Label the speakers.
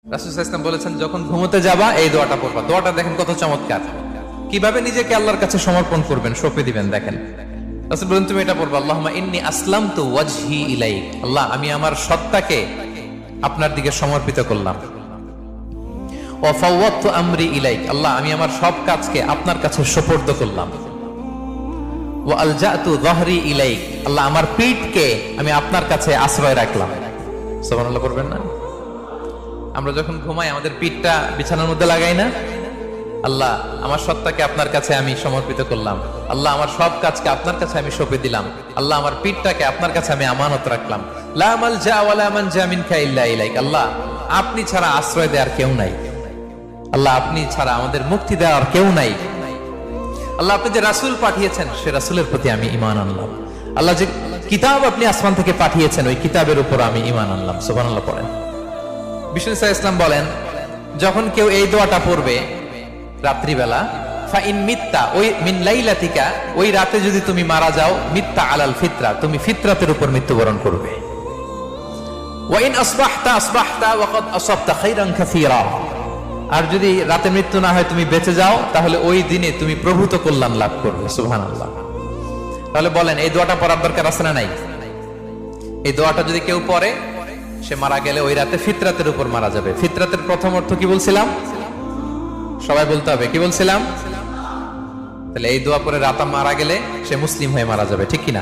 Speaker 1: রাসূল সাল্লাল্লাহু আলাইহি ওয়াসাল্লাম বলেছেন, যখন ঘুমোতে যাবা এই দোয়াটা পড়বা। দোয়াটা দেখেন কত চমৎকার, কিভাবে নিজেকে আল্লাহর কাছে সমর্পণ করবেন, সঁপে দিবেন। দেখেন রাসূল বলেন, তুমি এটা পড়বা, আল্লাহুম্মা ইন্নী আসলামতু ওয়াজহি ইলাইক। আল্লাহ, আমি আমার সত্তাকে আপনার দিকে সমর্পিত করলাম। ওয়া ফাওয়াদতু আমরি ইলাইক। আল্লাহ, আমি আমার সব কাজকে আপনার কাছে সুপর্দ করলাম। ওয়া আলজাতু যাহরি ইলাইক। আল্লাহ, আমার পিঠকে আমি আপনার কাছে আশ্রয় রাখলাম। সুবহানাল্লাহ পড়বেন না? আমরা যখন ঘুমাই আমাদের পিঠটা বিছানার মধ্যে লাগাই না? আল্লাহ, আমার সত্তাকে আপনার কাছে আমি সমর্পিত করলাম। আল্লাহ, আমার সব কাজকে আপনার কাছে আমি সঁপে দিলাম। আল্লাহ, আমার পিঠটাকে আপনার কাছে আমি আমানত রাখলাম। লা মালজা ওয়ালা মানজা মিনকা ইল্লা ইলাইক। আল্লাহ, আপনি ছাড়া আশ্রয় দেওয়ার কেউ নাই। আল্লাহ, আপনি ছাড়া আমাদের মুক্তি দেওয়ার কেউ নাই। আল্লাহ, আপনি যে রাসূল পাঠিয়েছেন সে রাসূলের প্রতি আমি ঈমান আনলাম। আল্লাহ, যে কিতাব আপনি আসমান থেকে পাঠিয়েছেন ওই কিতাবের উপর আমি ঈমান আনলাম। সুবহানাল্লাহ পড়েন। বিষ্ণু ইসলাম বলেন, যখন কেউ এই দোয়াটা পড়বে রাত্রিবেলা, ফাইন মিত্তা, ওই মিন লাইলাতিকা, ওই রাতে যদি তুমি মারা যাও, মিত্তা আলাল ফিতরা, তুমি ফিতরাতের উপর মৃত্যুবরণ করবে। ওয়াইন আসবাহতা আসবাহতা ওয়া ক্বাদ আসাবতা খাইরান কাসীরা, আর যদি রাতে মৃত্যু না হয় তুমি বেঁচে যাও, তাহলে ওই দিনে তুমি প্রভূত কল্যাণ লাভ করবে। সুবহানাল্লাহ। তাহলে বলেন, এই দোয়াটা পড়ার দরকার আছে না নাই? এই দোয়াটা যদি কেউ পড়ে, সে মারা গেলে ওই রাতে ফিতরাতের উপর মারা যাবে। ফিতরাতের প্রথম অর্থ কি বলছিলাম? সবাই বলতে হবে, কি বলছিলাম? তাহলে এই দোয়া পরে রাতে মারা গেলে সে মুসলিম হয়ে মারা যাবে, ঠিক কিনা?